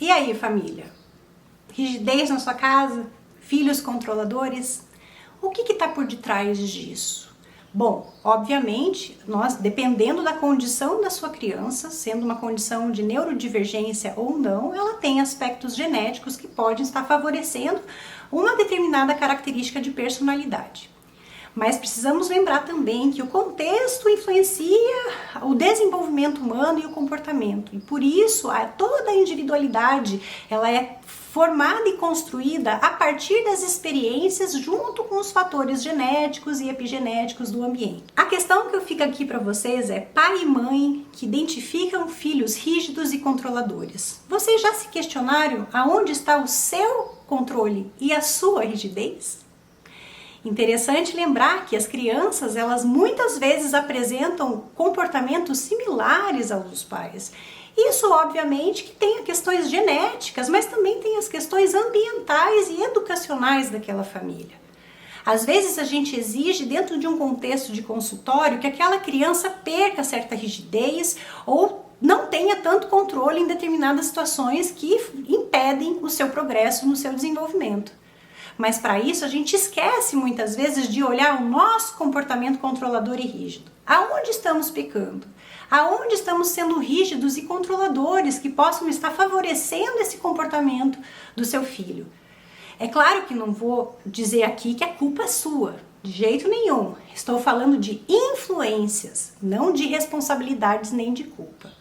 E aí, família? Rigidez na sua casa? Filhos controladores? O que está por detrás disso? Bom, obviamente, dependendo da condição da sua criança, sendo uma condição de neurodivergência ou não, ela tem aspectos genéticos que podem estar favorecendo uma determinada característica de personalidade. Mas precisamos lembrar também que o contexto influencia o desenvolvimento humano e o comportamento. E por isso, toda a individualidade ela é formada e construída a partir das experiências junto com os fatores genéticos e epigenéticos do ambiente. A questão que eu fico aqui para vocês é pai e mãe que identificam filhos rígidos e controladores. Vocês já se questionaram aonde está o seu controle e a sua rigidez? Interessante lembrar que as crianças, elas muitas vezes apresentam comportamentos similares aos dos pais. Isso, obviamente, que tem questões genéticas, mas também tem as questões ambientais e educacionais daquela família. Às vezes a gente exige, dentro de um contexto de consultório, que aquela criança perca certa rigidez ou não tenha tanto controle em determinadas situações que impedem o seu progresso no seu desenvolvimento. Mas para isso a gente esquece muitas vezes de olhar o nosso comportamento controlador e rígido. Aonde estamos pecando? Aonde estamos sendo rígidos e controladores que possam estar favorecendo esse comportamento do seu filho? É claro que não vou dizer aqui que a culpa é sua, de jeito nenhum. Estou falando de influências, não de responsabilidades nem de culpa.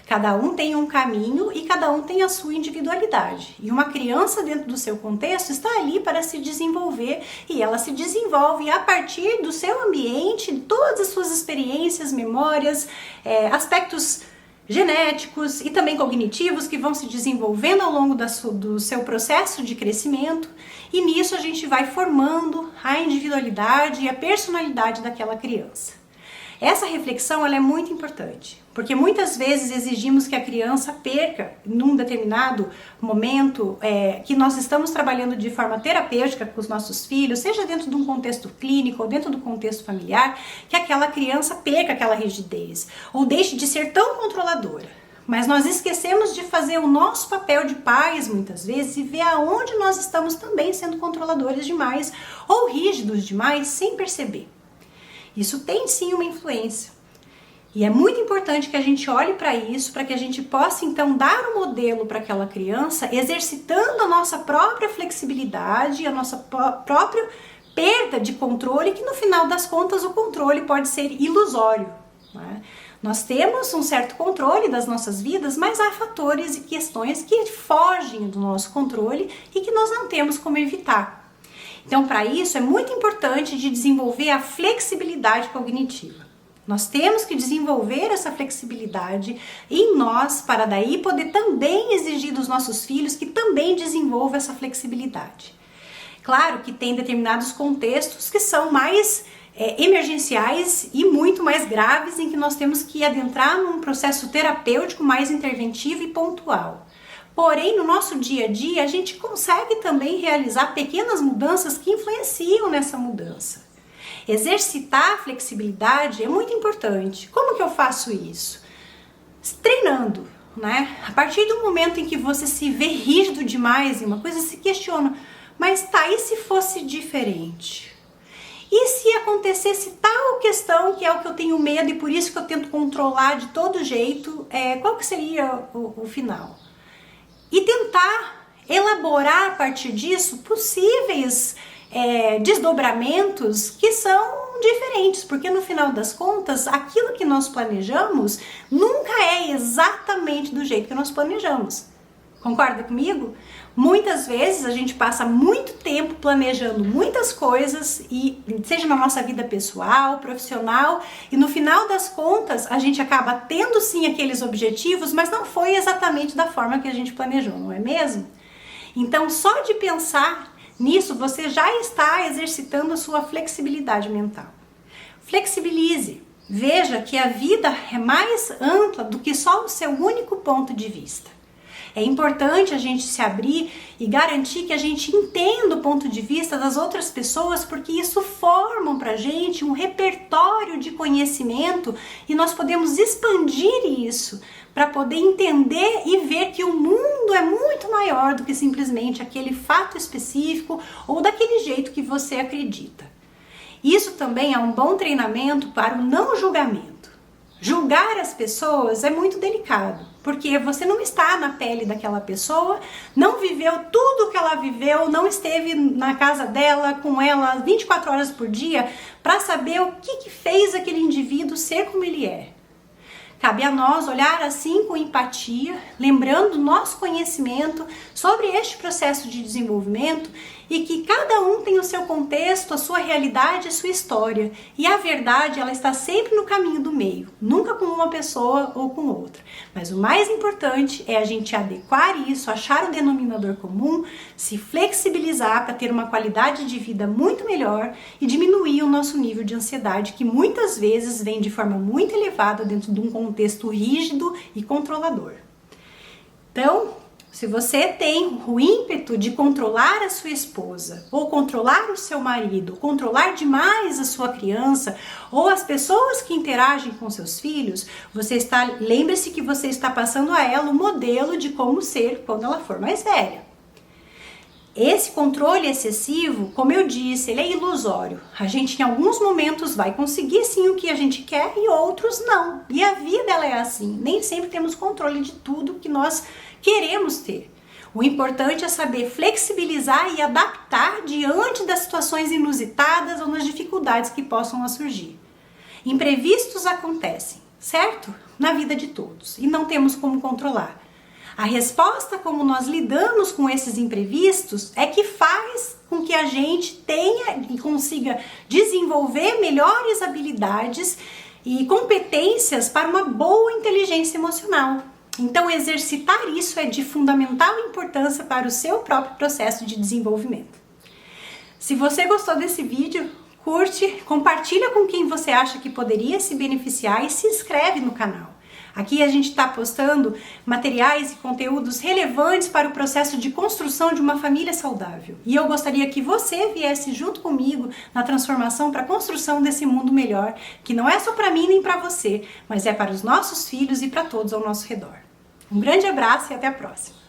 Cada um tem um caminho e cada um tem a sua individualidade. E uma criança dentro do seu contexto está ali para se desenvolver e ela se desenvolve a partir do seu ambiente, de todas as suas experiências, memórias, aspectos genéticos e também cognitivos que vão se desenvolvendo ao longo do seu processo de crescimento. E nisso a gente vai formando a individualidade e a personalidade daquela criança. Essa reflexão ela é muito importante, porque muitas vezes exigimos que a criança perca, num determinado momento que nós estamos trabalhando de forma terapêutica com os nossos filhos, seja dentro de um contexto clínico ou dentro do contexto familiar, que aquela criança perca aquela rigidez, ou deixe de ser tão controladora. Mas nós esquecemos de fazer o nosso papel de pais, muitas vezes, e ver aonde nós estamos também sendo controladores demais, ou rígidos demais, sem perceber. Isso tem sim uma influência e é muito importante que a gente olhe para isso, para que a gente possa então dar um modelo para aquela criança, exercitando a nossa própria flexibilidade, a nossa própria perda de controle, que no final das contas o controle pode ser ilusório, né? Nós temos um certo controle das nossas vidas, mas há fatores e questões que fogem do nosso controle e que nós não temos como evitar. Então, para isso, é muito importante de desenvolver a flexibilidade cognitiva. Nós temos que desenvolver essa flexibilidade em nós, para daí poder também exigir dos nossos filhos que também desenvolvam essa flexibilidade. Claro que tem determinados contextos que são mais emergenciais e muito mais graves, em que nós temos que adentrar num processo terapêutico mais interventivo e pontual. Porém, no nosso dia a dia, a gente consegue também realizar pequenas mudanças que influenciam nessa mudança. Exercitar a flexibilidade é muito importante. Como que eu faço isso? Treinando, né? A partir do momento em que você se vê rígido demais em uma coisa, se questiona, mas tá, e se fosse diferente? E se acontecesse tal questão, que é o que eu tenho medo e por isso que eu tento controlar de todo jeito, qual que seria o final? E tentar elaborar a partir disso possíveis desdobramentos que são diferentes, porque no final das contas, aquilo que nós planejamos nunca é exatamente do jeito que nós planejamos. Concorda comigo? Muitas vezes a gente passa muito tempo planejando muitas coisas, e seja na nossa vida pessoal, profissional, e no final das contas a gente acaba tendo sim aqueles objetivos, mas não foi exatamente da forma que a gente planejou, não é mesmo? Então, só de pensar nisso, você já está exercitando a sua flexibilidade mental. Flexibilize. Veja que a vida é mais ampla do que só o seu único ponto de vista. É importante a gente se abrir e garantir que a gente entenda o ponto de vista das outras pessoas, porque isso forma pra gente um repertório de conhecimento e nós podemos expandir isso para poder entender e ver que o mundo é muito maior do que simplesmente aquele fato específico ou daquele jeito que você acredita. Isso também é um bom treinamento para o não julgamento. Julgar as pessoas é muito delicado, porque você não está na pele daquela pessoa, não viveu tudo o que ela viveu, não esteve na casa dela, com ela 24 horas por dia, para saber o que fez aquele indivíduo ser como ele é. Cabe a nós olhar assim com empatia, lembrando nosso conhecimento sobre este processo de desenvolvimento e que cada um tem o seu contexto, a sua realidade, a sua história. E a verdade, ela está sempre no caminho do meio, nunca com uma pessoa ou com outra. Mas o mais importante é a gente adequar isso, achar o denominador comum, se flexibilizar para ter uma qualidade de vida muito melhor e diminuir o nosso nível de ansiedade, que muitas vezes vem de forma muito elevada dentro de um contexto rígido e controlador. Então, se você tem o ímpeto de controlar a sua esposa, ou controlar o seu marido, controlar demais a sua criança, ou as pessoas que interagem com seus filhos, lembre-se que você está passando a ela o modelo de como ser quando ela for mais velha. Esse controle excessivo, como eu disse, ele é ilusório. A gente em alguns momentos vai conseguir sim o que a gente quer e outros não. E a vida ela é assim, nem sempre temos controle de tudo que nós queremos ter. O importante é saber flexibilizar e adaptar diante das situações inusitadas ou nas dificuldades que possam surgir. Imprevistos acontecem, certo? Na vida de todos e não temos como controlar. A resposta como nós lidamos com esses imprevistos é que faz com que a gente tenha e consiga desenvolver melhores habilidades e competências para uma boa inteligência emocional. Então, exercitar isso é de fundamental importância para o seu próprio processo de desenvolvimento. Se você gostou desse vídeo, curte, compartilha com quem você acha que poderia se beneficiar e se inscreve no canal. Aqui a gente está postando materiais e conteúdos relevantes para o processo de construção de uma família saudável. E eu gostaria que você viesse junto comigo na transformação para a construção desse mundo melhor, que não é só para mim nem para você, mas é para os nossos filhos e para todos ao nosso redor. Um grande abraço e até a próxima!